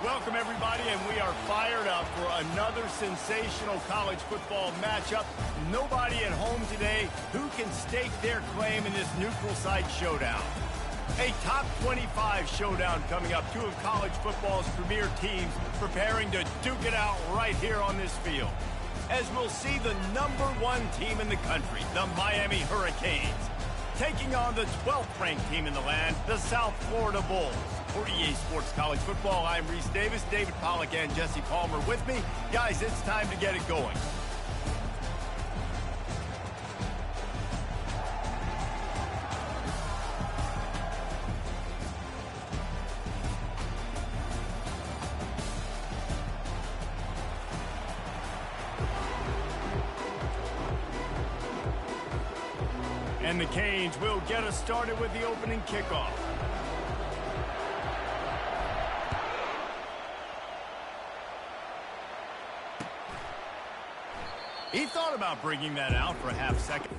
Welcome, everybody, and we are fired up for another sensational college football matchup. Nobody at home today who can stake their claim in this neutral site showdown. A top 25 showdown coming up. Two of college football's premier teams preparing to duke it out right here on this field. As we'll see the #1 team in the country, the Miami Hurricanes, taking on the 12th ranked team in the land, the South Florida Bulls. For EA Sports College Football, I'm Reese Davis, David Pollack, and Jesse Palmer with me. Guys, it's time to get it going. And the Canes will get us started with the opening kickoff. He thought about bringing that out for a half second.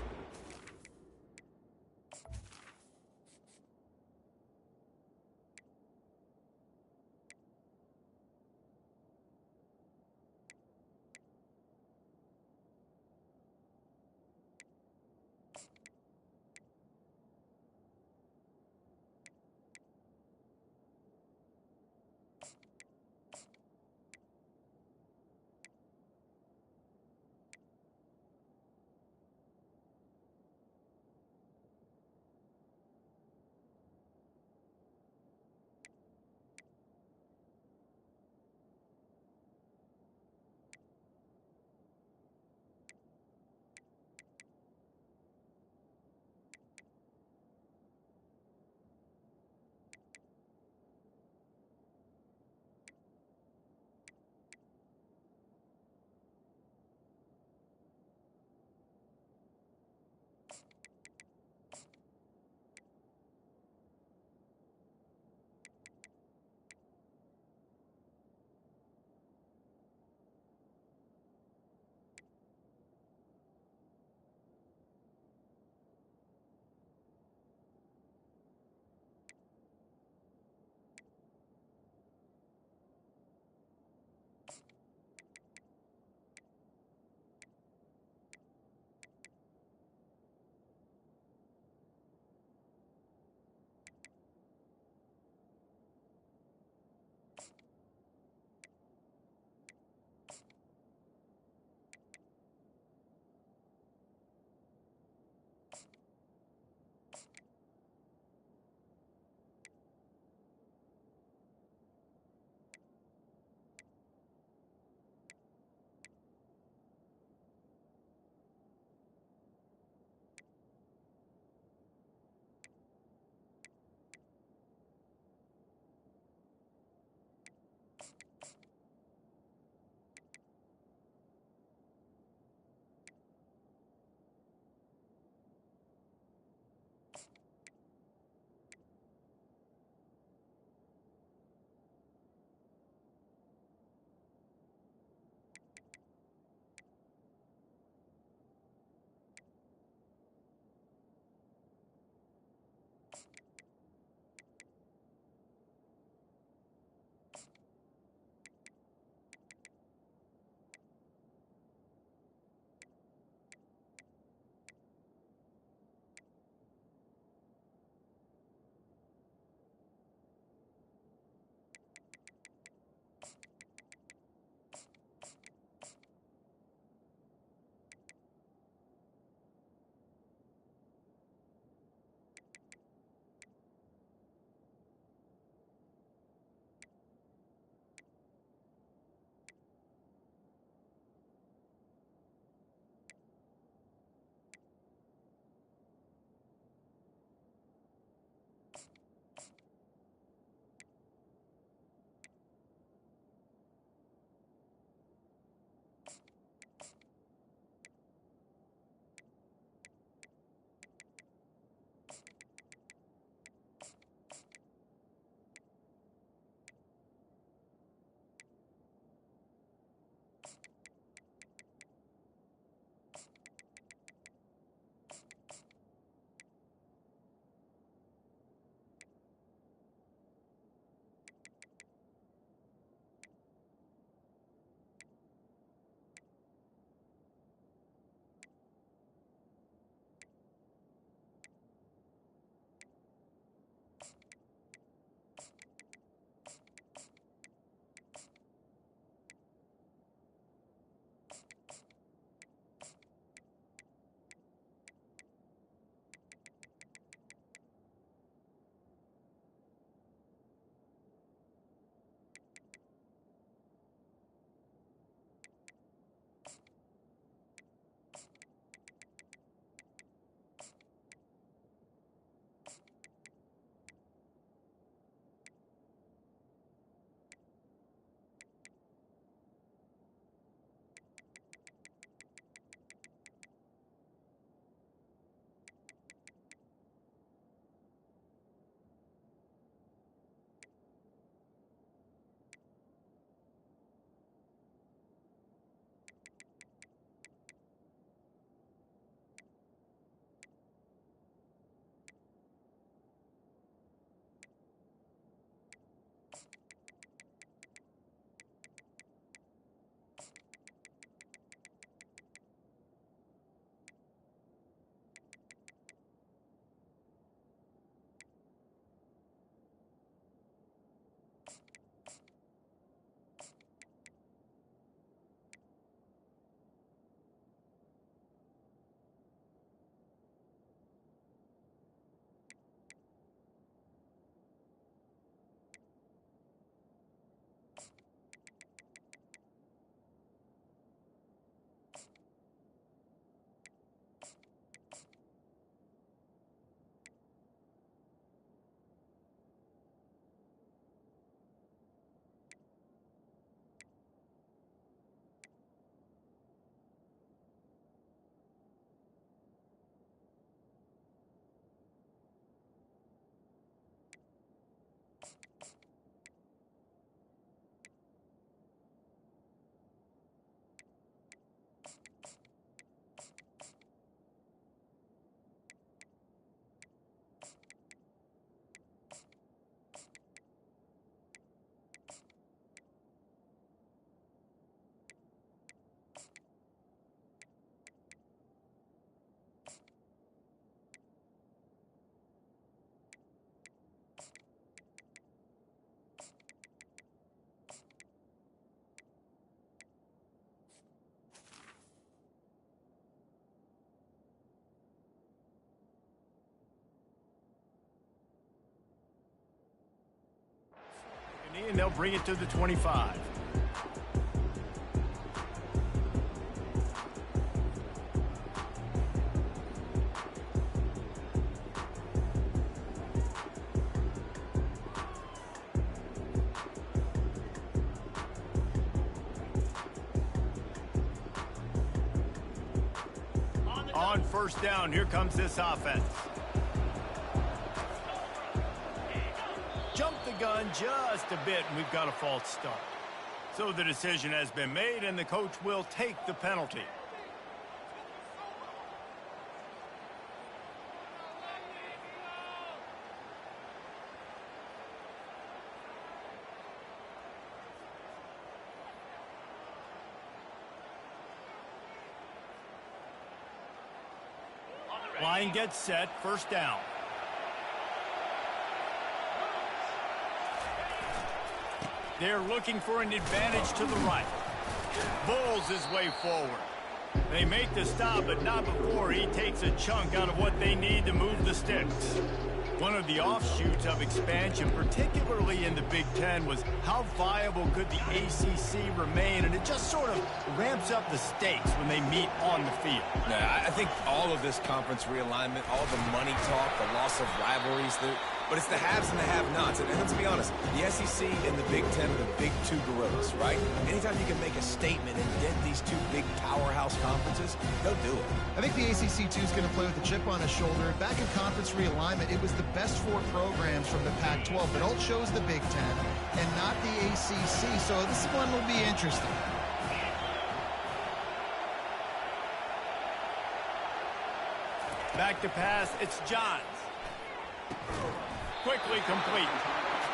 they'll bring it to the 25. On first down, here comes this offense. Jumped the gun just a bit, and we've got a false start. So the decision has been made, and the coach will take the penalty. Line gets set, first down. They're looking for an advantage to the right. Bulls his way forward. They make the stop, but not before he takes a chunk out of what they need to move the sticks. One of the offshoots of expansion, particularly in the Big Ten, was how viable could the ACC remain, and it just sort of ramps up the stakes when they meet on the field. Yeah, I think all of this conference realignment, all the money talk, the loss of rivalries, but it's the haves and the have-nots. And let's be honest, the SEC and the Big Ten are the big two gorillas, right? Anytime you can make a statement and dent these two big powerhouse conferences, go do it. I think the ACC, too, is going to play with a chip on his shoulder. Back in conference realignment, it was the best four programs from the Pac-12, but all chose the Big Ten and not the ACC, so this one will be interesting. Back to pass, it's Johns. Quickly complete.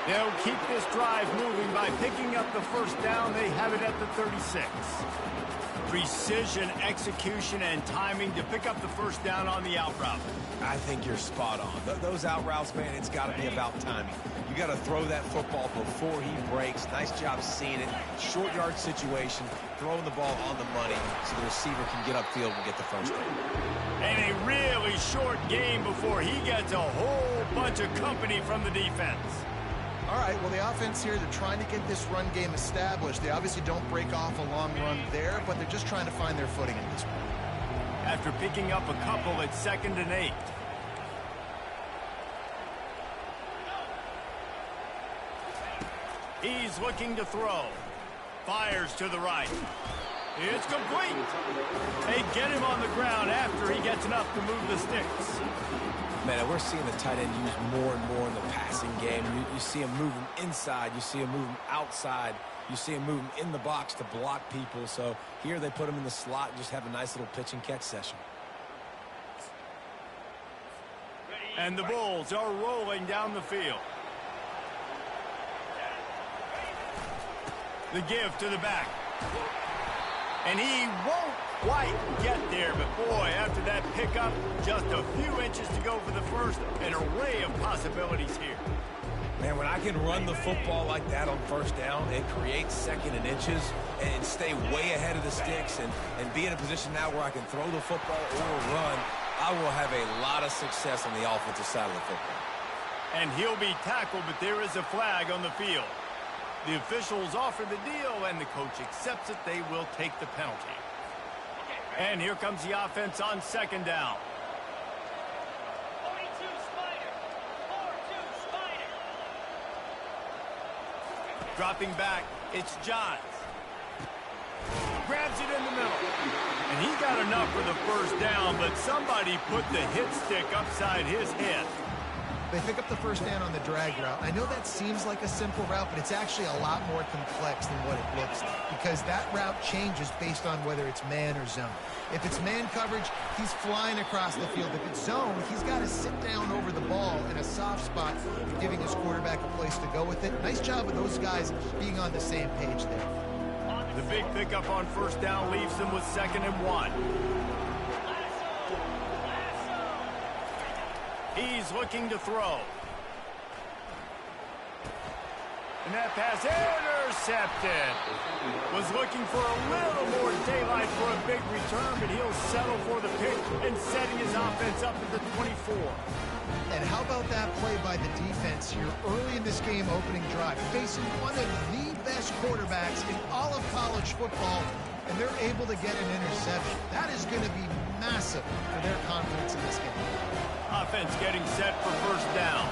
They'll keep this drive moving by picking up the first down. They have it at the 36. Precision, execution, and timing to pick up the first down on the out route. I think you're spot on. Those out routes, man, it's got to be about timing. You got to throw that football before he breaks. Nice job seeing it. Short yard situation, throwing the ball on the money so the receiver can get upfield and get the first down. And a really short game before he gets a whole bunch of company from the defense. All right, well, the offense here, they're trying to get this run game established. They obviously don't break off a long run there, but they're just trying to find their footing at this point. After picking up a couple, it's 2nd and 8. He's looking to throw. Fires to the right. It's complete. They get him on the ground after he gets enough to move the sticks. Man, we're seeing the tight end used more and more in the passing game. You see him moving inside. You see him moving outside. You see him moving in the box to block people. So here they put him in the slot and just have a nice little pitch and catch session. And the Bulls are rolling down the field. The give to the back. And he won't quite get there, but boy, after that pickup, just a few inches to go for the first. An array of possibilities here. Man, when I can run the football like that on first down and create 2nd and inches and stay way ahead of the sticks and be in a position now where I can throw the football or run, I will have a lot of success on the offensive side of the football. And he'll be tackled, but there is a flag on the field. The officials offer the deal, and the coach accepts it. They will take the penalty. And here comes the offense on 2nd down. 42 Spider. 4-2 Spider. Dropping back, it's Johns. Grabs it in the middle. And he got enough for the first down, but somebody put the hit stick upside his head. They pick up the first down on the drag route. I know that seems like a simple route, but it's actually a lot more complex than what it looks like because that route changes based on whether it's man or zone. If it's man coverage, he's flying across the field. If it's zone, he's got to sit down over the ball in a soft spot, giving his quarterback a place to go with it. Nice job of those guys being on the same page there. The big pickup on first down leaves them with 2nd and 1. He's looking to throw. And that pass intercepted. Was looking for a little more daylight for a big return, but he'll settle for the pick and setting his offense up at the 24. And how about that play by the defense here early in this game opening drive, facing one of the best quarterbacks in all of college football, and they're able to get an interception. That is going to be massive for their confidence in this game. Offense getting set for first down.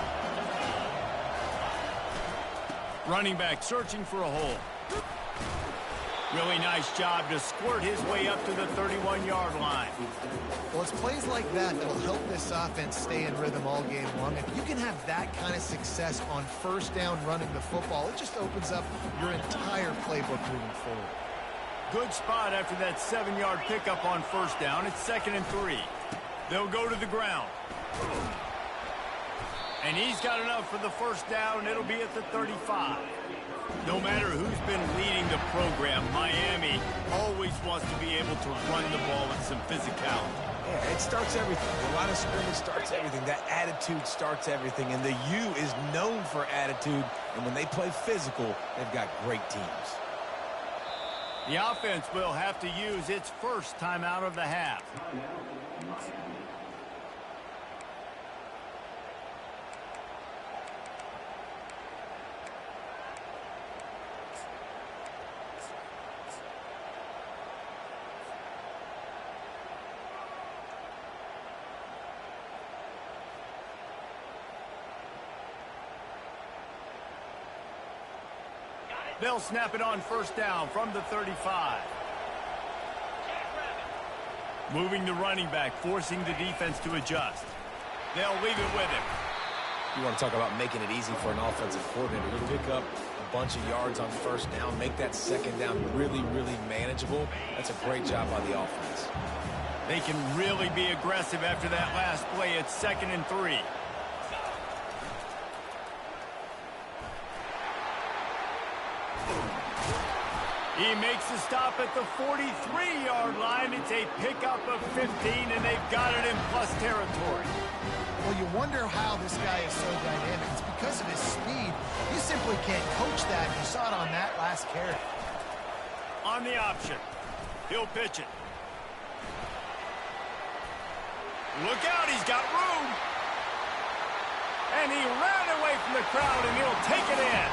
Running back searching for a hole. Really nice job to squirt his way up to the 31-yard line. Well, it's plays like that that'll help this offense stay in rhythm all game long. If you can have that kind of success on first down running the football, it just opens up your entire playbook moving forward. Good spot after that 7-yard pickup on first down. It's 2nd and 3. They'll go to the ground. And he's got enough for the first down. It'll be at the 35. No matter who's been leading the program, Miami always wants to be able to run the ball with some physicality. Yeah, it starts everything. The line of scrimmage starts everything. That attitude starts everything. And the U is known for attitude. And when they play physical, they've got great teams. The offense will have to use its first timeout of the half. They'll snap it on first down from the 35. Moving the running back, forcing the defense to adjust. They'll leave it with him. You want to talk about making it easy for an offensive coordinator. You pick up a bunch of yards on first down, make that second down really, really manageable. That's a great job by the offense. They can really be aggressive after that last play. It's 2nd and 3. He makes the stop at the 43-yard line. It's a pickup of 15, and they've got it in plus territory. Well, you wonder how this guy is so dynamic. It's because of his speed. You simply can't coach that. You saw it on that last carry. On the option. He'll pitch it. Look out, he's got room. And he ran away from the crowd, and he'll take it in.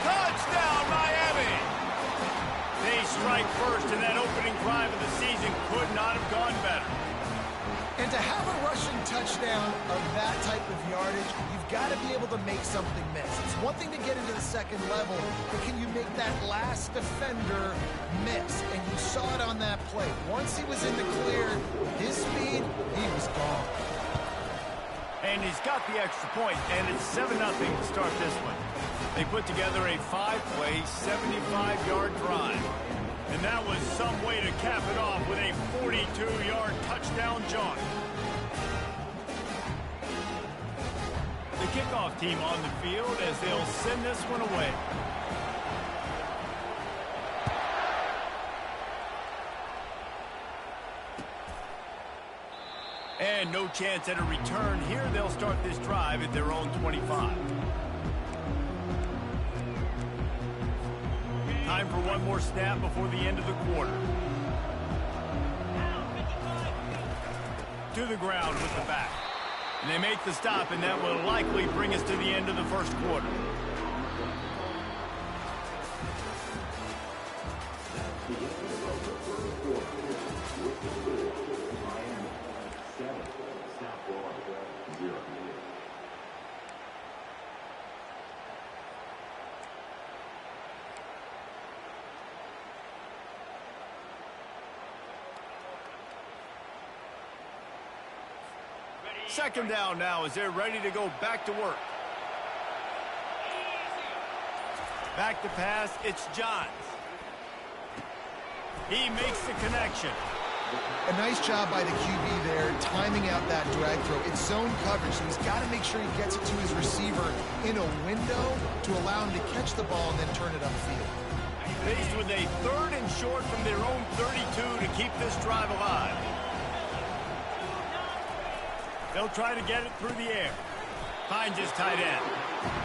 Touchdown, Miami! They strike first, and that opening drive of the season could not have gone better. And to have a rushing touchdown of that type of yardage, you've got to be able to make something miss. It's one thing to get into the second level, but can you make that last defender miss? And you saw it on that play. Once he was in the clear, his speed, he was gone. And he's got the extra point, and it's 7-0 to start this one. They put together a 5-play, 75-yard drive. And that was some way to cap it off with a 42-yard touchdown jaunt. The kickoff team on the field as they'll send this one away. And no chance at a return here. They'll start this drive at their own 25. Time for one more snap before the end of the quarter. To the ground with the back. And they make the stop, and that will likely bring us to the end of the first quarter. Second down now as they're ready to go back to work. Back to pass, it's Johns. He makes the connection. A nice job by the QB there, timing out that drag throw. It's zone coverage, so he's got to make sure he gets it to his receiver in a window to allow him to catch the ball and then turn it upfield. Faced with a 3rd and short from their own 32 to keep this drive alive. They'll try to get it through the air. Finds his tight end.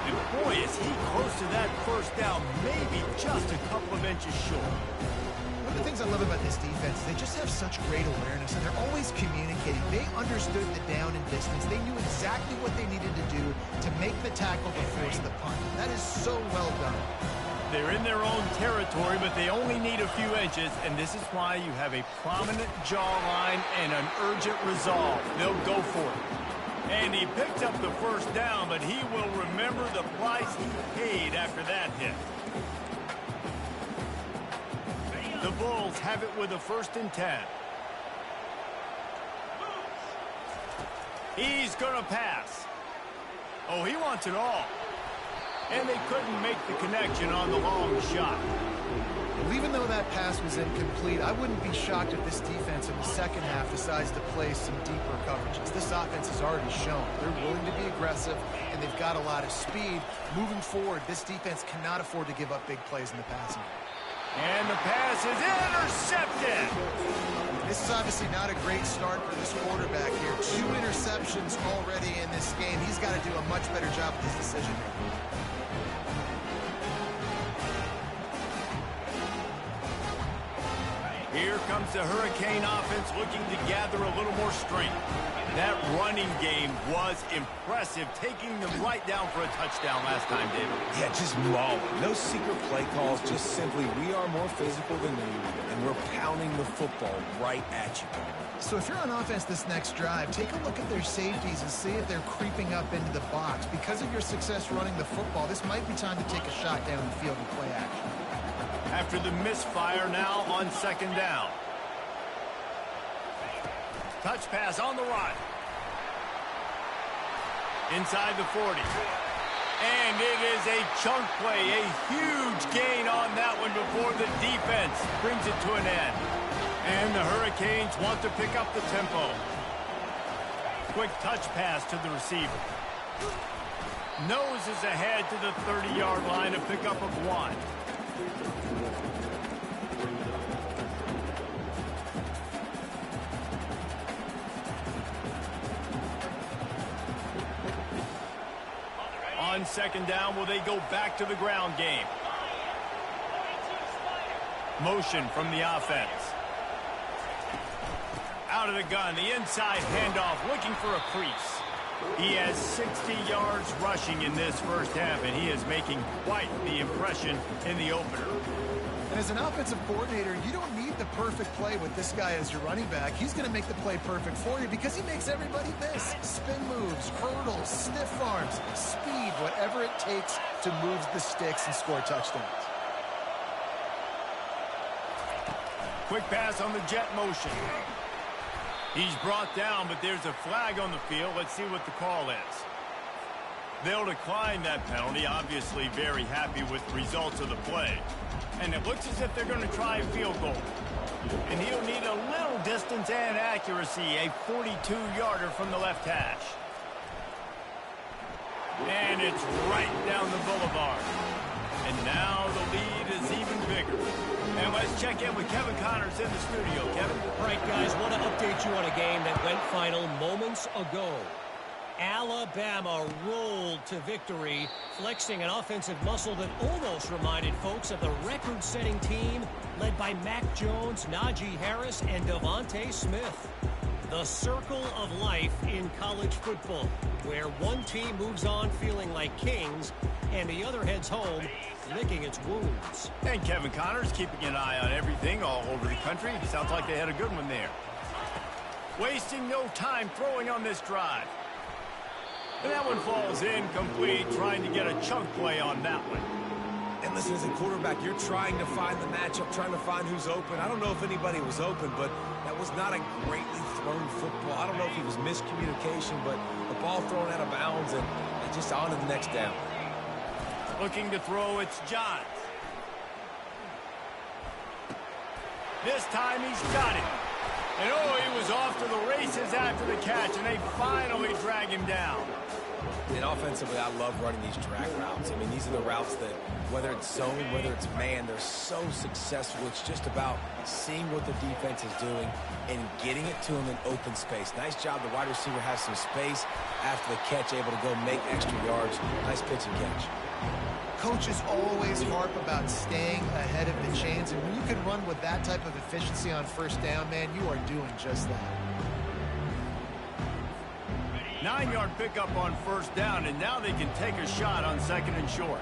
And boy, is he close to that first down, maybe just a couple of inches short. One of the things I love about this defense is they just have such great awareness, and they're always communicating. They understood the down and distance. They knew exactly what they needed to do to make the tackle to force the punt. That is so well done. They're in their own territory, but they only need a few inches, and this is why you have a prominent jawline and an urgent resolve. They'll go for it. And he picked up the first down, but he will remember the price he paid after that hit. The Bulls have it with a 1st and 10. He's going to pass. Oh, he wants it all. And they couldn't make the connection on the long shot. Well, even though that pass was incomplete, I wouldn't be shocked if this defense in the second half decides to play some deeper coverages. This offense has already shown they're willing to be aggressive, and they've got a lot of speed. Moving forward, this defense cannot afford to give up big plays in the passing game. And the pass is intercepted. This is obviously not a great start for this quarterback here. 2 interceptions already in this game. He's got to do a much better job with his decision making. Here comes the Hurricane offense looking to gather a little more strength. That running game was impressive, taking them right down for a touchdown last time, David. Yeah, just mauling. No secret play calls, just simply we are more physical than you, and we're pounding the football right at you. So if you're on offense this next drive, take a look at their safeties and see if they're creeping up into the box. Because of your success running the football, this might be time to take a shot down the field and play action. After the misfire, now on 2nd down. Touch pass on the run. Inside the 40. And it is a chunk play, a huge gain on that one before the defense brings it to an end. And the Hurricanes want to pick up the tempo. Quick touch pass to the receiver. Noses ahead to the 30-yard line, a pickup of 1. On 2nd down, will they go back to the ground game? Motion from the offense. Out of the gun, the inside handoff, looking for a crease. He has 60 yards rushing in this first half, and he is making quite the impression in the opener. And as an offensive coordinator, you don't need the perfect play with this guy as your running back. He's going to make the play perfect for you because he makes everybody miss. Spin moves, hurdles, stiff arms, speed, whatever it takes to move the sticks and score touchdowns. Quick pass on the jet motion. He's brought down, but there's a flag on the field. Let's see what the call is. They'll decline that penalty, obviously very happy with the results of the play. And it looks as if they're going to try a field goal. And he'll need a little distance and accuracy, a 42-yarder from the left hash. And it's right down the boulevard. And now the lead is even bigger. And let's check in with Kevin Connors in the studio. Kevin? All right, guys, want to update you on a game that went final moments ago. Alabama rolled to victory, flexing an offensive muscle that almost reminded folks of the record-setting team led by Mac Jones, Najee Harris, and Devontae Smith. The circle of life in college football, where one team moves on feeling like kings and the other heads home licking its wounds. And Kevin Connors keeping an eye on everything all over the country. Sounds like they had a good one there. Wasting no time throwing on this drive. And that one falls incomplete, trying to get a chunk play on that one. And listen, as a quarterback, you're trying to find the matchup, trying to find who's open. I don't know if anybody was open, but that was not a greatly thrown football. I don't know if it was miscommunication, but the ball thrown out of bounds and just on to the next down. Looking to throw, it's Johns. This time he's got it. And oh, he was off to the races after the catch, and they finally drag him down. And offensively, I love running these drag routes. I mean, these are the routes that, whether it's zone, whether it's man, they're so successful. It's just about seeing what the defense is doing and getting it to them in open space. Nice job. The wide receiver has some space after the catch, able to go make extra yards. Nice pitch and catch. Coaches always harp about staying ahead of the chains, and when you can run with that type of efficiency on first down, man, you are doing just that. 9-yard pickup on first down, and now they can take a shot on second and short.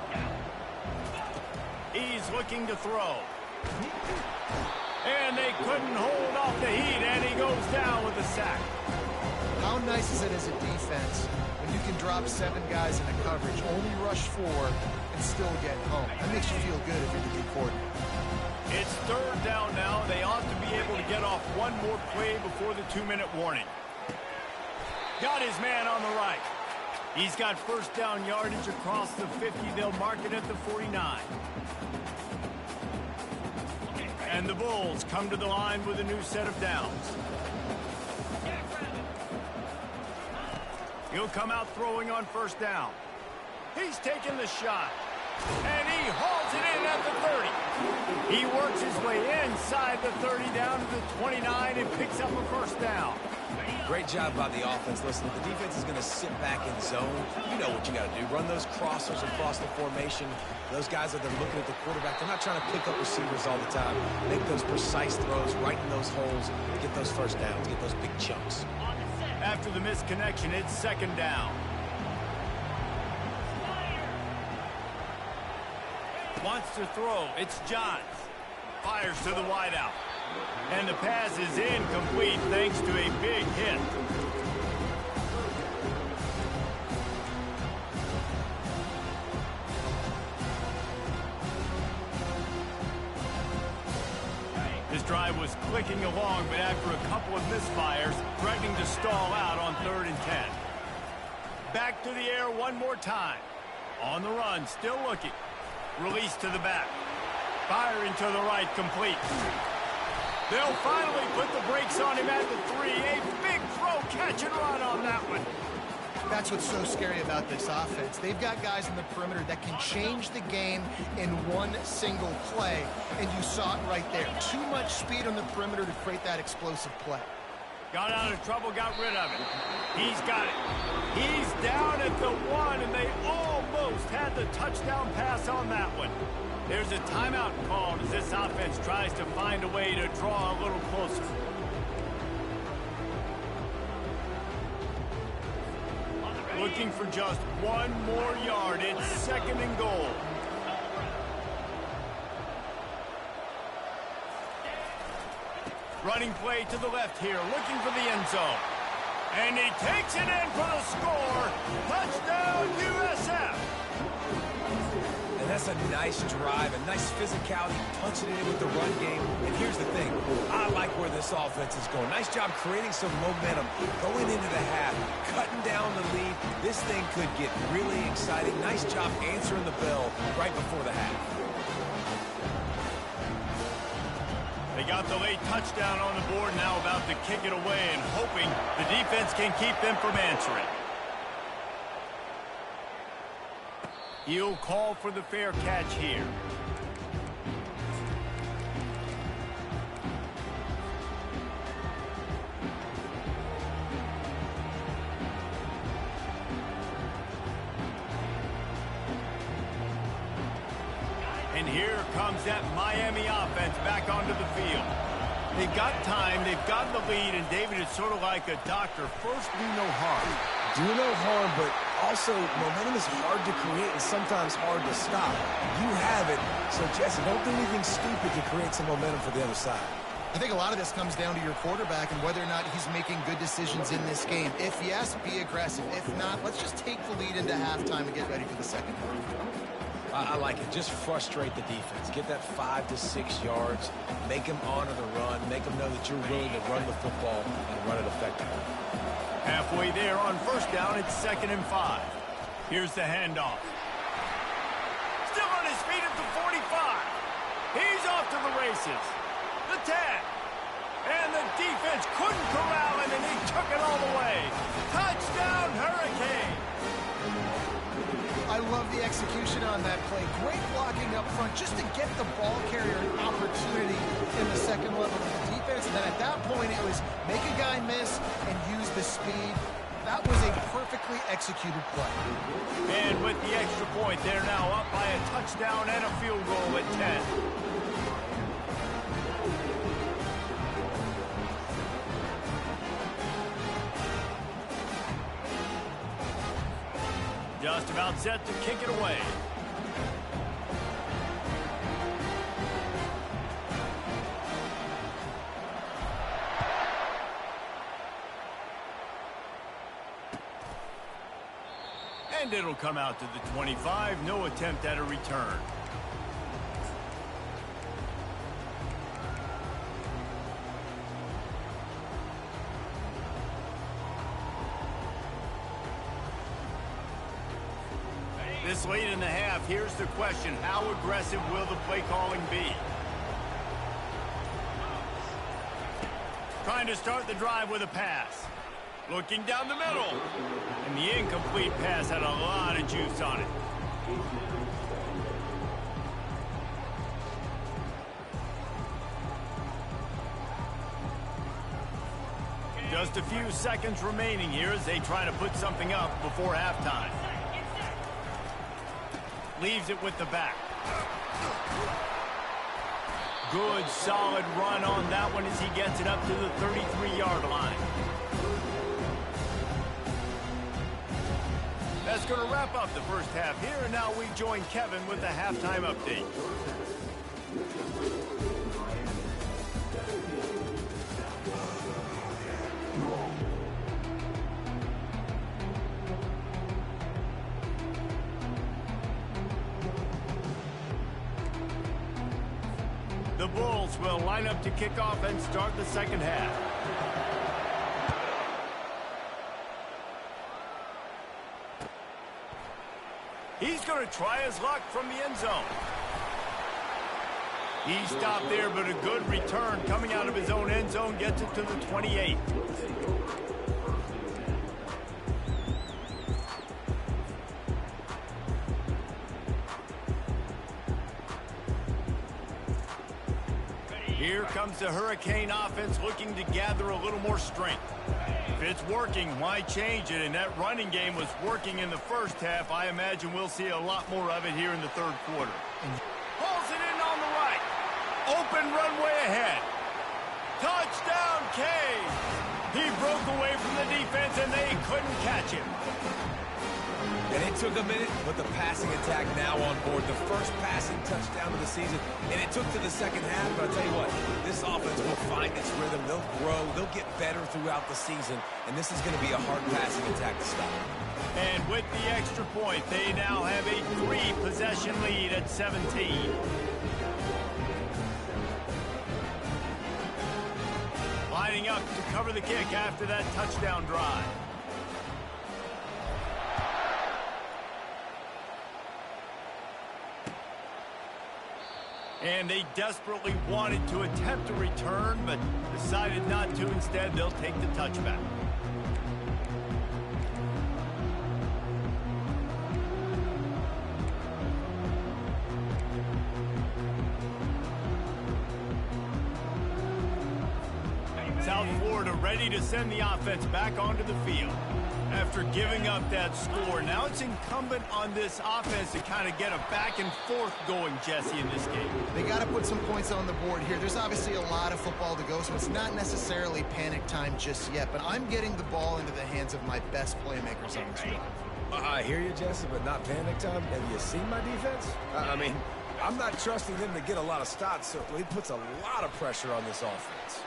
He's looking to throw. And they couldn't hold off the heat, and he goes down with a sack. How nice is it as a defense when you can drop 7 guys into coverage, only rush 4, and still get home? That makes you feel good if you're the D coordinator. It's third down now. They ought to be able to get off one more play before the 2-minute warning. Got his man on the right. He's got first down yardage across the 50. They'll mark it at the 49. And the Bulls come to the line with a new set of downs. He'll come out throwing on first down. He's taking the shot. And he hauls it in at the 30. He works his way inside the 30 down to the 29 and picks up a first down. Great job by the offense. Listen, if the defense is going to sit back in zone, you know what you got to do. Run those crossers across the formation. Those guys are there looking at the quarterback. They're not trying to pick up receivers all the time. Make those precise throws right in those holes. Get those first downs. Get those big chunks. After the misconnection, it's second down. Wants to throw. It's Johns. Fires to the wideout. And the pass is incomplete thanks to a big hit. This drive was clicking along, but after a couple of misfires, threatening to stall out on 3rd and 10. Back to the air one more time. On the run, still looking. Release to the back. Firing to the right, complete. They'll finally put the brakes on him at the 3. A big throw, catch and run on that one. That's what's so scary about this offense. They've got guys in the perimeter that can change the game in one single play, and you saw it right there. Too much speed on the perimeter to create that explosive play. Got out of trouble, got rid of it. He's got it. He's down at the 1, and they almost had the touchdown pass on that one. There's a timeout called as this offense tries to find a way to draw a little closer. Looking for just one more yard. It's second and goal. Running play to the left here, looking for the end zone. And he takes it in for the score. Touchdown, USF. And that's a nice drive, a nice physicality, punching it in with the run game. And here's the thing, I like where this offense is going. Nice job creating some momentum, going into the half, cutting down the lead. This thing could get really exciting. Nice job answering the bell right before the half. They got the late touchdown on the board, now about to kick it away and hoping the defense can keep them from answering. He'll call for the fair catch here. And here comes that Miami offense back onto the field. They've got time, they've got the lead, and David, it's sort of like a doctor. First, do no harm. Do no harm, but also momentum is hard to create and sometimes hard to stop. You have it, so Jesse, don't do anything stupid to create some momentum for the other side. I think a lot of this comes down to your quarterback and whether or not he's making good decisions in this game. If yes, be aggressive. If not, let's just take the lead into halftime and get ready for the second half. I like it. Just frustrate the defense. Get that 5 to 6 yards. Make them honor the run. Make them know that you're willing to run the football and run it effectively. Halfway there on first down, it's 2nd and 5. Here's the handoff. Still on his feet at the 45. He's off to the races. The 10. And the defense couldn't corral him, and he took it all the way. Touchdown, Hurricane. execution on that play. Great blocking up front just to get the ball carrier an opportunity in the second level of the defense. And then at that point, it was make a guy miss and use the speed. That was a perfectly executed play. And with the extra point, they're now up by a touchdown and a field goal at 10. Just about set to kick it away. And it'll come out to the 25. No attempt at a return. This late in the half, here's the question. How aggressive will the play calling be? Trying to start the drive with a pass. Looking down the middle. And the incomplete pass had a lot of juice on it. Just a few seconds remaining here as they try to put something up before halftime. Leaves it with the back. Good, solid run on that one as he gets it up to the 33-yard line. That's going to wrap up the first half here, and now we join Kevin with the halftime update. The Bulls will line up to kick off and start the second half. He's going to try his luck from the end zone. He stopped there, but a good return coming out of his own end zone gets it to the 28. Here comes the Hurricane offense looking to gather a little more strength. If it's working, why change it? And that running game was working in the first half. I imagine we'll see a lot more of it here in the third quarter. Pulls it in on the right. Open runway ahead. Touchdown, K. He broke away from the defense, and they couldn't catch him. And it took a minute, but the passing attack now on board. The first passing touchdown of the season, and it took to the second half, but I'll tell you what, this offense will find its rhythm. They'll grow. They'll get better throughout the season, and this is going to be a hard passing attack to stop. And with the extra point, they now have a 3-possession lead at 17. Lining up to cover the kick after that touchdown drive. And they desperately wanted to attempt a return, but decided not to. Instead, they'll take the touchback. South Florida ready to send the offense back onto the field. After giving up that score, now it's incumbent on this offense to kind of get a back and forth going, Jesse, in this game. They got to put some points on the board here. There's obviously a lot of football to go, so it's not necessarily panic time just yet, but I'm getting the ball into the hands of my best playmakers on this drive. I hear you, Jesse, but not panic time. Have you seen my defense? I mean, I'm not trusting them to get a lot of stops, so it puts a lot of pressure on this offense.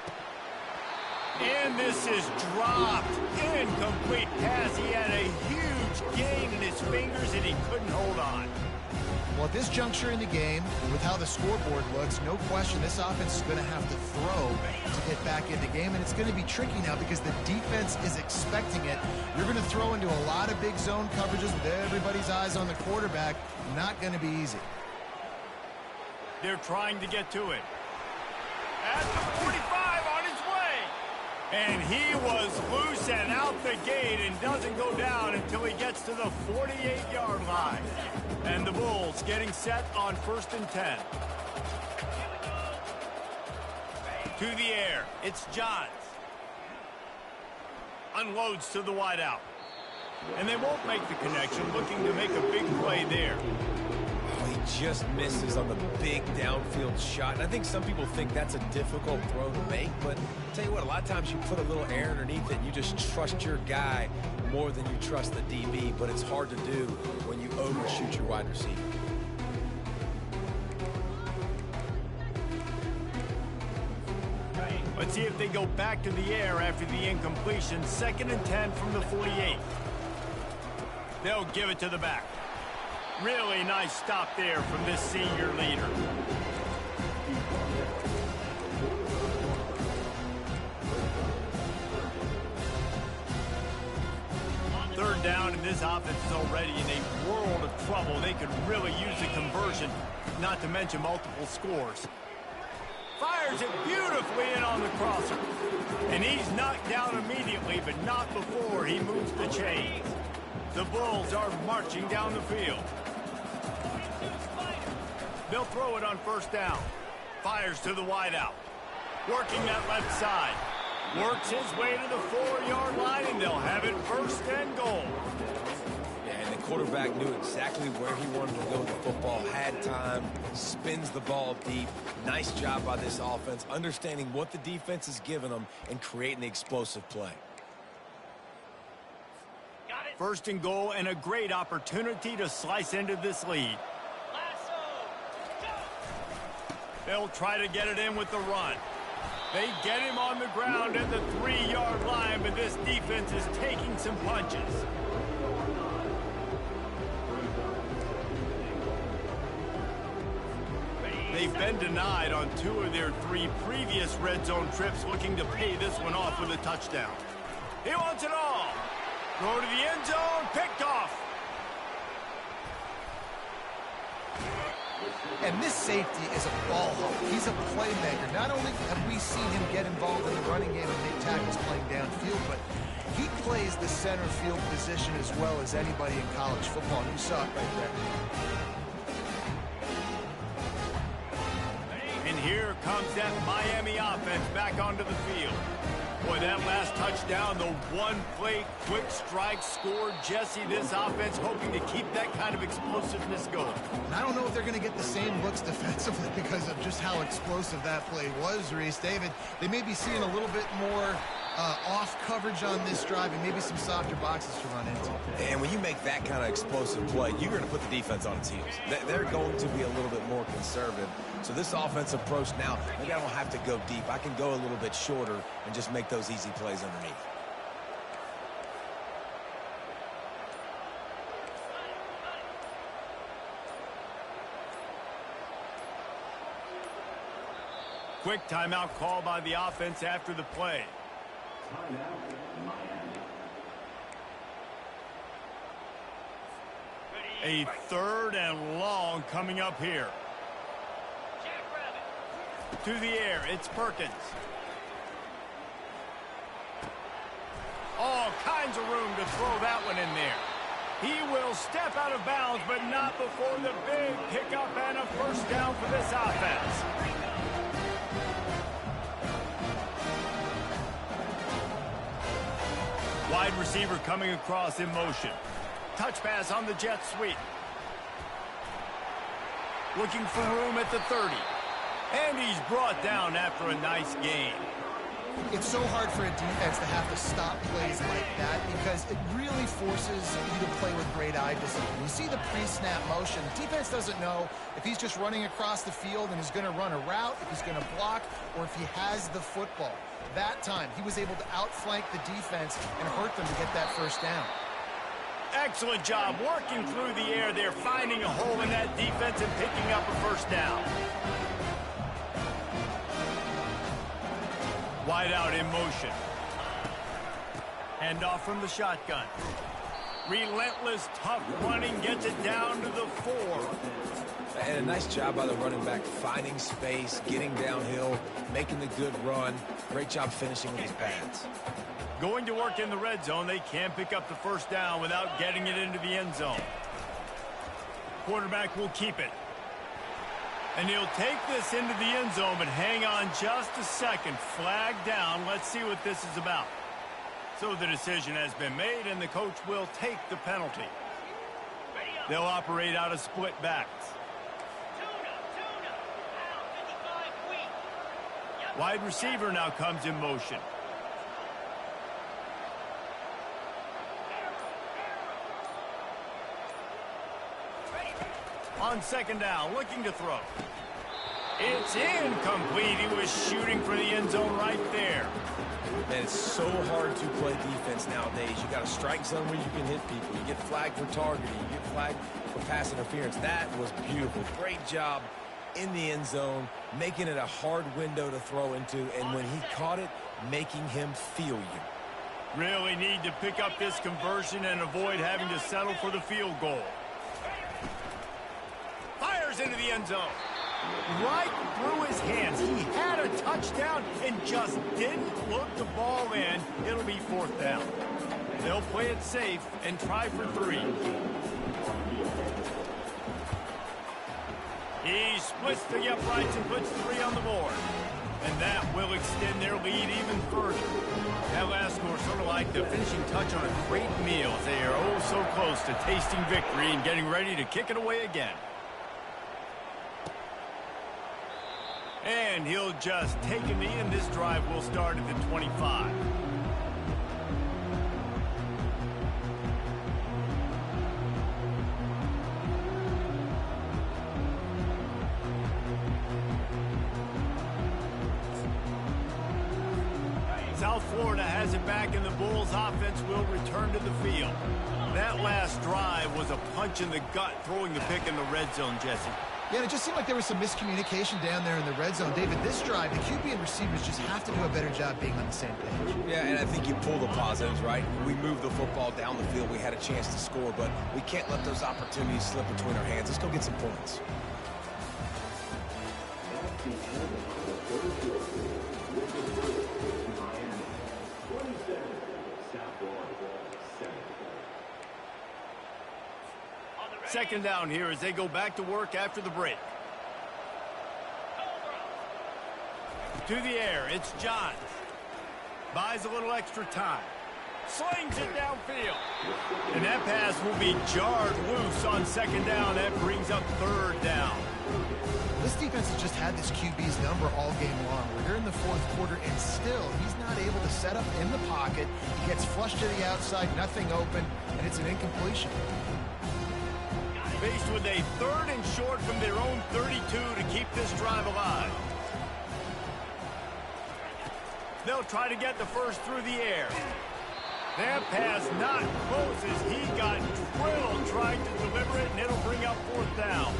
And this is dropped. Incomplete pass. He had a huge gain in his fingers, and he couldn't hold on. Well, at this juncture in the game, with how the scoreboard looks, no question this offense is going to have to throw to get back in the game, and it's going to be tricky now because the defense is expecting it. You're going to throw into a lot of big zone coverages with everybody's eyes on the quarterback. Not going to be easy. They're trying to get to it. At the 45, on his way. And he was loose and out the gate and doesn't go down until he gets to the 48-yard line. And the Bulls getting set on 1st and 10. To the air, it's Johns. Unloads to the wideout. And they won't make the connection, looking to make a big play there. Oh, he just misses on the big downfield shot. And I think some people think that's a difficult throw to make, but I'll tell you what, a lot of times you put a little air underneath it and you just trust your guy more than you trust the DB, but it's hard to do when you overshoot your wide receiver. Let's see if they go back to the air after the incompletion. 2nd and 10 from the 48. They'll give it to the back. Really nice stop there from this senior leader. Third down, and this offense is already in a world of trouble. They could really use a conversion, not to mention multiple scores. Fires it beautifully in on the crosser. And he's knocked down immediately, but not before he moves the chains. The Bulls are marching down the field. They'll throw it on 1st down. Fires to the wideout. Working that left side. Works his way to the 4-yard line, and they'll have it 1st and goal. And the quarterback knew exactly where he wanted to go with the football, had time, spins the ball deep. Nice job by this offense, understanding what the defense is giving them and creating the explosive play. 1st and goal, and a great opportunity to slice into this lead. They'll try to get it in with the run. They get him on the ground at the 3-yard line, but this defense is taking some punches. They've been denied on 2 of their 3 previous red zone trips, looking to pay this one off with a touchdown. He wants it all. Throw to the end zone, picked off. And this safety is a ball hawk. He's a playmaker. Not only have we seen him get involved in the running game and make tackles playing downfield, but he plays the center field position as well as anybody in college football. And you saw it right there. And here comes that Miami offense back onto the field. Boy, that last touchdown, the one-play quick strike score. Jesse, this offense hoping to keep that kind of explosiveness going. And I don't know if they're going to get the same looks defensively because of just how explosive that play was, Reese. David, they may be seeing a little bit more off coverage on this drive and maybe some softer boxes to run into. And when you make that kind of explosive play, you're going to put the defense on its heels. They're going to be a little bit more conservative. So this offensive approach now, maybe I don't have to go deep. I can go a little bit shorter and just make those easy plays underneath. Quick timeout call by the offense after the play. A 3rd and long coming up here. To the air, it's Perkins. All kinds of room to throw that one in there. He will step out of bounds, but not before the big pickup and a 1st down for this offense. Wide receiver coming across in motion. Touch pass on the jet sweep. Looking for room at the 30. And he's brought down after a nice gain. It's so hard for a defense to have to stop plays like that because it really forces you to play with great eye discipline. You see the pre-snap motion. Defense doesn't know if he's just running across the field and is going to run a route, if he's going to block, or if he has the football. That time, he was able to outflank the defense and hurt them to get that 1st down. Excellent job working through the air there, finding a hole in that defense and picking up a 1st down. Wide out in motion. Hand off from the shotgun. Relentless, tough running gets it down to the 4. And a nice job by the running back, finding space, getting downhill, making the good run. Great job finishing with his pads. Going to work in the red zone, they can't pick up the first down without getting it into the end zone. Quarterback will keep it. And he'll take this into the end zone, but hang on just a second. Flag down. Let's see what this is about. So the decision has been made, and the coach will take the penalty. They'll operate out of split backs. Wide receiver now comes in motion. On second down, looking to throw. It's incomplete. He was shooting for the end zone right there. Man, it's so hard to play defense nowadays. You got a strike zone where you can hit people. You get flagged for targeting. You get flagged for pass interference. That was beautiful. Great job in the end zone, making it a hard window to throw into, and when he caught it, making him feel you. Really need to pick up this conversion and avoid having to settle for the field goal. Fires into the end zone. Right through his hands. He had a touchdown and just didn't look the ball in. It'll be 4th down. They'll play it safe and try for 3. He splits the uprights and puts 3 on the board. And that will extend their lead even further. That last score sort of like the finishing touch on a great meal. They are oh so close to tasting victory and getting ready to kick it away again. And he'll just take a knee, and this drive will start at the 25. South Florida has it back, and the Bulls offense will return to the field. That last drive was a punch in the gut, throwing the pick in the red zone, Jesse. Yeah, it just seemed like there was some miscommunication down there in the red zone. David, this drive, the QB and receivers just have to do a better job being on the same page. Yeah, and I think you pull the positives, right? We moved the football down the field. We had a chance to score, but we can't let those opportunities slip between our hands. Let's go get some points. Second down here as they go back to work after the break. To the air, it's Johns. Buys a little extra time. Slings it downfield. And that pass will be jarred loose on second down. That brings up 3rd down. This defense has just had this QB's number all game long. We're in the 4th quarter, and still, he's not able to set up in the pocket. He gets flushed to the outside, nothing open, and it's an incompletion. Faced with a 3rd and short from their own 32 to keep this drive alive. They'll try to get the first through the air. That pass not close as he got drilled trying to deliver it, and it'll bring up 4th down.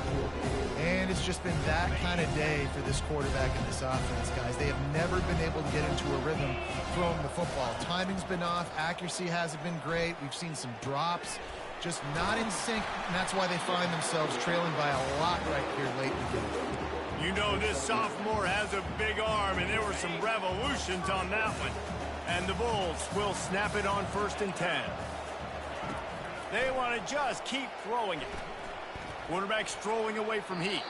And it's just been that kind of day for this quarterback and this offense, guys. They have never been able to get into a rhythm throwing the football. Timing's been off. Accuracy hasn't been great. We've seen some drops. Just not in sync, and that's why they find themselves trailing by a lot right here late in the game. You know this sophomore has a big arm, and there were some revolutions on that one. And the Bulls will snap it on 1st and 10. They want to just keep throwing it. Quarterback strolling away from heat.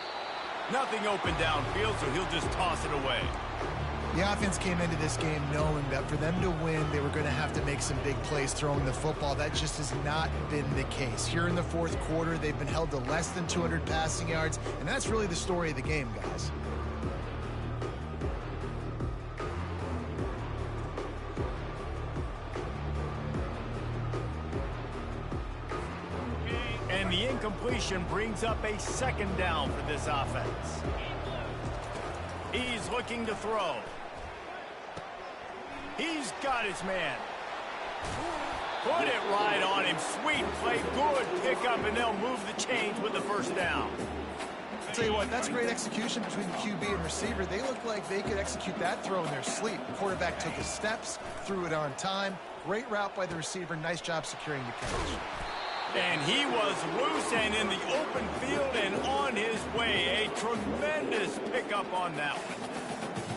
Nothing open downfield, so he'll just toss it away. The offense came into this game knowing that for them to win, they were going to have to make some big plays throwing the football. That just has not been the case. Here in the 4th quarter, they've been held to less than 200 passing yards, and that's really the story of the game, guys. And the incompletion brings up a 2nd down for this offense. He's looking to throw. He's got his man. Put it right on him. Sweet play. Good pickup, and they'll move the chains with the 1st down. Tell you what, that's great execution between the QB and receiver. They look like they could execute that throw in their sleep. The quarterback took his steps, threw it on time. Great route by the receiver. Nice job securing the catch. And he was loose and in the open field and on his way. A tremendous pickup on that one.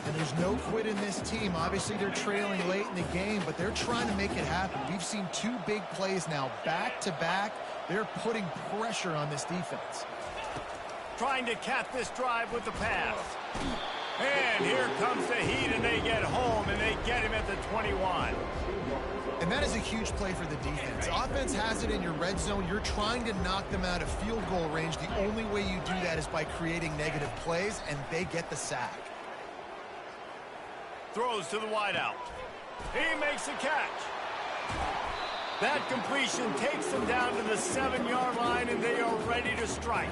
And there's no quit in this team. Obviously, they're trailing late in the game, but they're trying to make it happen. We've seen 2 big plays now, back-to-back. They're putting pressure on this defense. Trying to cap this drive with the pass. And here comes the heat, and they get home, and they get him at the 21. And that is a huge play for the defense. Offense has it in your red zone. You're trying to knock them out of field goal range. The only way you do that is by creating negative plays, and they get the sack. Throws to the wideout. He makes the catch. That completion takes them down to the 7-yard line, and they are ready to strike.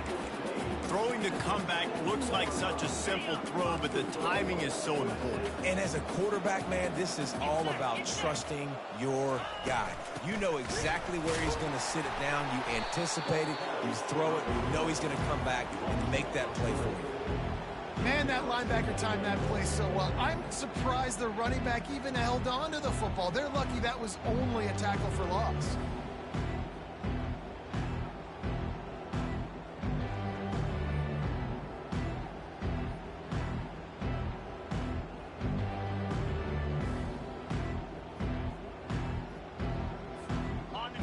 Throwing the comeback looks like such a simple throw, but the timing is so important. And as a quarterback, man, this is all about trusting your guy. You know exactly where he's going to sit it down. You anticipate it. You throw it. You know he's going to come back and make that play for you. Man, that linebacker timed that play so well. I'm surprised the running back even held on to the football. They're lucky that was only a tackle for loss.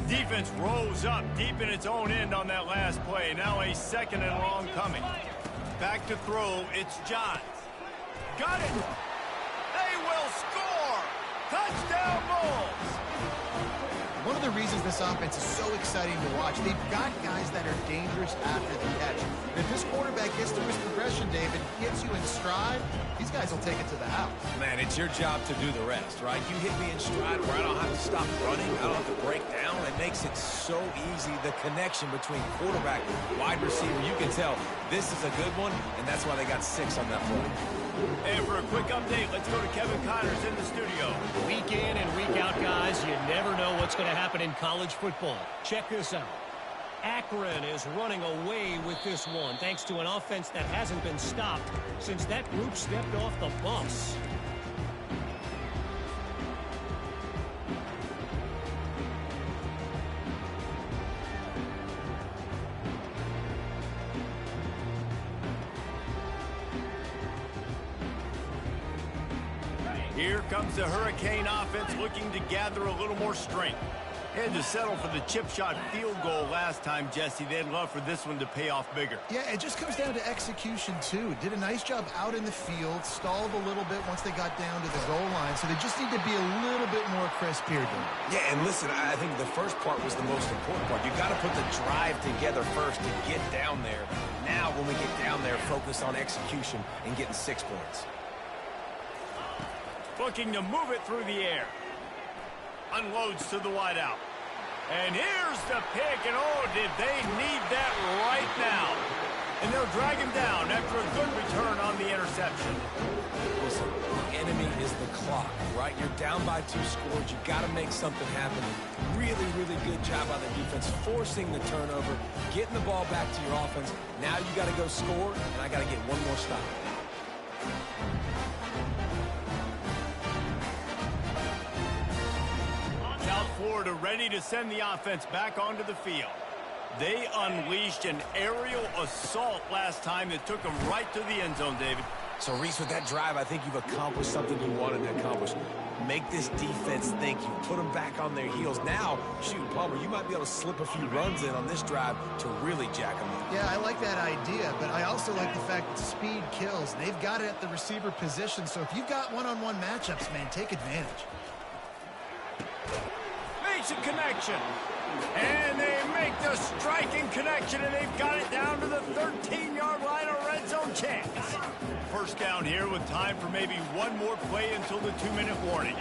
Defense rose up deep in its own end on that last play. Now a 2nd and long coming. Back to throw, it's Johns. Got it! They will score! Touchdown Bulls! One of the reasons this offense is so exciting to watch, they've got guys that are dangerous after the catch. If this quarterback gets through his progression, David, gets you in stride, these guys will take it to the house. Man, it's your job to do the rest, right? You hit me in stride where I don't have to stop running. I don't have to break down. It makes it so easy. The connection between quarterback, wide receiver, you can tell this is a good one, and that's why they got 6 on that play. And for a quick update, let's go to Kevin Connors in the studio. Week in and week out, guys, you never know what's going to happen in college football. Check this out. Akron is running away with this one thanks to an offense that hasn't been stopped since that group stepped off the bus. Here comes the Hurricane offense looking to gather a little more strength. Had to settle for the chip shot field goal last time, Jesse. They'd love for this one to pay off bigger. Yeah, it just comes down to execution, too. Did a nice job out in the field, stalled a little bit once they got down to the goal line, so they just need to be a little bit more crisp here, David. Yeah, and listen, I think the first part was the most important part. You got to put the drive together first to get down there. Now, when we get down there, focus on execution and getting 6 points. Looking to move it through the air. Unloads to the wideout. And here's the pick, and oh, did they need that right now. And they'll drag him down after a good return on the interception. Listen, the enemy is the clock, right? You're down by 2 scores. You got to make something happen. Really, really good job by the defense, forcing the turnover, getting the ball back to your offense. Now you got to go score, and I got to get one more stop. South Florida ready to send the offense back onto the field. They unleashed an aerial assault last time that took them right to the end zone, David. So, Reese, with that drive, I think you've accomplished something you wanted to accomplish. Make this defense think. You put them back on their heels. Now, shoot, Palmer, you might be able to slip a few runs in on this drive to really jack them up. Yeah, I like that idea, but I also like the fact that speed kills. They've got it at the receiver position, so if you've got one-on-one matchups, man, take advantage. Makes a connection. And they make the striking connection, and they've got it down to the 13-yard line, a red zone chance. First down here with time for maybe one more play until the 2-minute warning.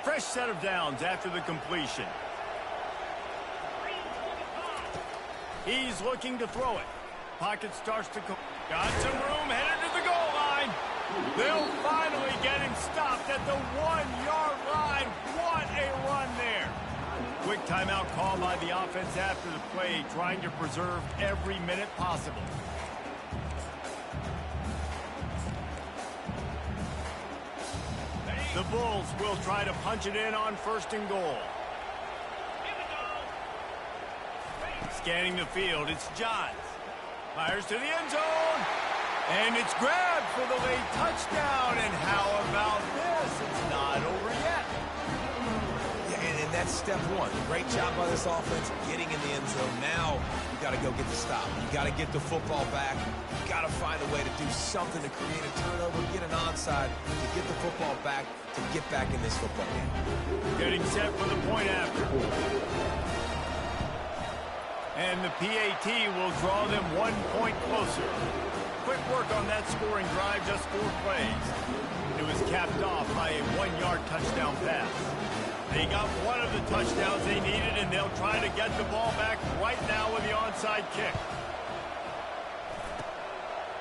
Fresh set of downs after the completion. He's looking to throw it. Pocket starts to go. Got some room, headed to the goal line. They'll finally get him stopped at the 1-yard line. What a run there. Quick timeout call by the offense after the play, trying to preserve every minute possible. The Bulls will try to punch it in on 1st and goal. Scanning the field, it's Johns. Fires to the end zone. And it's grabbed for the late touchdown. And how about this? It's not over yet. Yeah, and that's step one. Great job by this offense getting in the end zone. Now you got to go get the stop. You got to get the football back. You got to find a way to do something to create a turnover, get an onside, to get the football back, to get back in this football game. Getting set for the point after. And the PAT will draw them 1 point closer. Quick work on that scoring drive, just 4 plays. It was capped off by a 1-yard touchdown pass. They got one of the touchdowns they needed, and they'll try to get the ball back right now with the onside kick.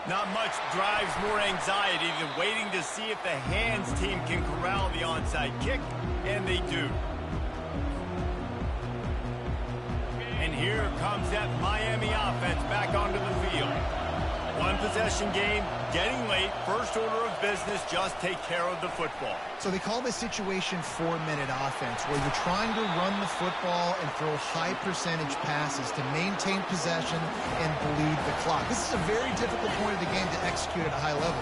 Not much drives more anxiety than waiting to see if the hands team can corral the onside kick, and they do. And here comes that Miami offense back onto the field. One possession game, getting late, first order of business, just take care of the football. So they call this situation 4-minute offense, where you're trying to run the football and throw high percentage passes to maintain possession and bleed the clock. This is a very difficult point of the game to execute at a high level.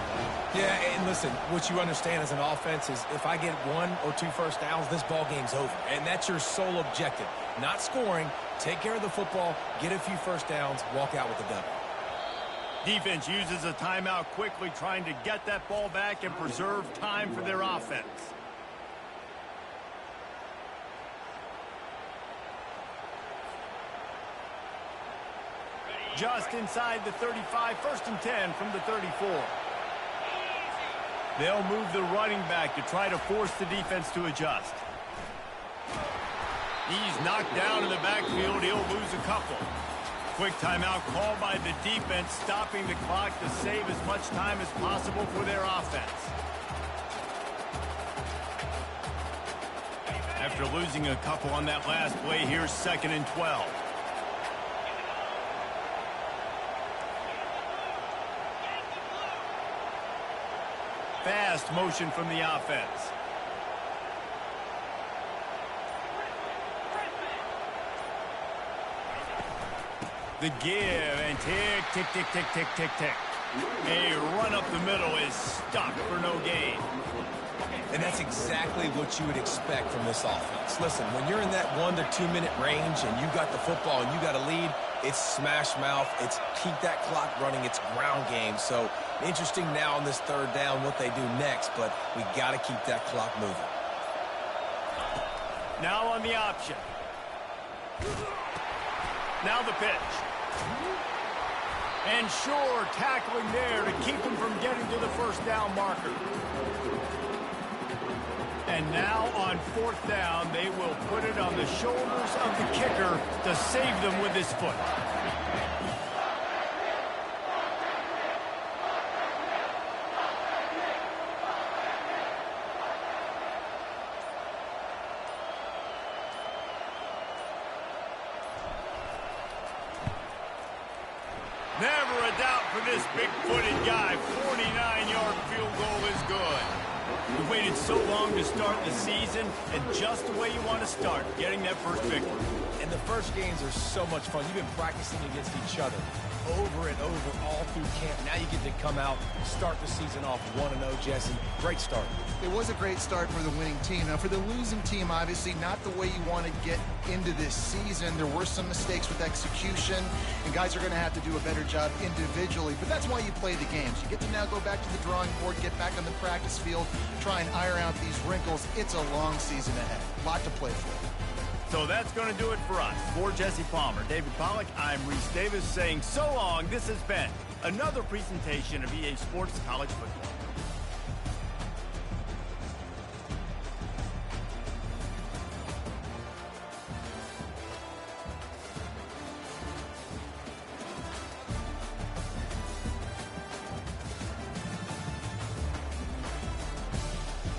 Yeah, and listen, what you understand as an offense is if I get 1 or 2 first downs, this ball game's over. And that's your sole objective. Not scoring, take care of the football, get a few first downs, walk out with the W. Defense uses a timeout quickly, trying to get that ball back and preserve time for their offense. Just inside the 35, 1st and 10 from the 34. They'll move the running back to try to force the defense to adjust. He's knocked down in the backfield. He'll lose a couple. Quick timeout called by the defense, stopping the clock to save as much time as possible for their offense. After losing a couple on that last play, here's 2nd and 12. Fast motion from the offense. The give and tick, tick, tick, tick, tick, tick, tick. A run up the middle is stopped for no gain. And that's exactly what you would expect from this offense. Listen, when you're in that 1 to 2 minute range and you got the football and you got a lead, it's smash mouth, it's keep that clock running, it's ground game. So interesting now on this 3rd down what they do next, but we got to keep that clock moving. Now on the option. Now the pitch. And Shore tackling there to keep him from getting to the 1st down marker. And now on 4th down, they will put it on the shoulders of the kicker to save them with his foot. Never a doubt for this big-footed guy. 49-yard field goal is good. We waited so long to start the season, and just the way you want to start, getting that first victory. And the first games are so much fun. You've been practicing against each other over and over all through camp. Now you get to come out, start the season off 1-0, Jesse. Great start. It was a great start for the winning team. Now, for the losing team, obviously not the way you want to get into this season. There were some mistakes with execution, and guys are going to have to do a better job individually. But that's why you play the games. You get to now go back to the drawing board, get back on the practice field, try and iron out these wrinkles. It's a long season ahead. A lot to play for. So that's going to do it for us. For Jesse Palmer, David Pollack, I'm Reese Davis saying so long. This has been another presentation of EA Sports College Football.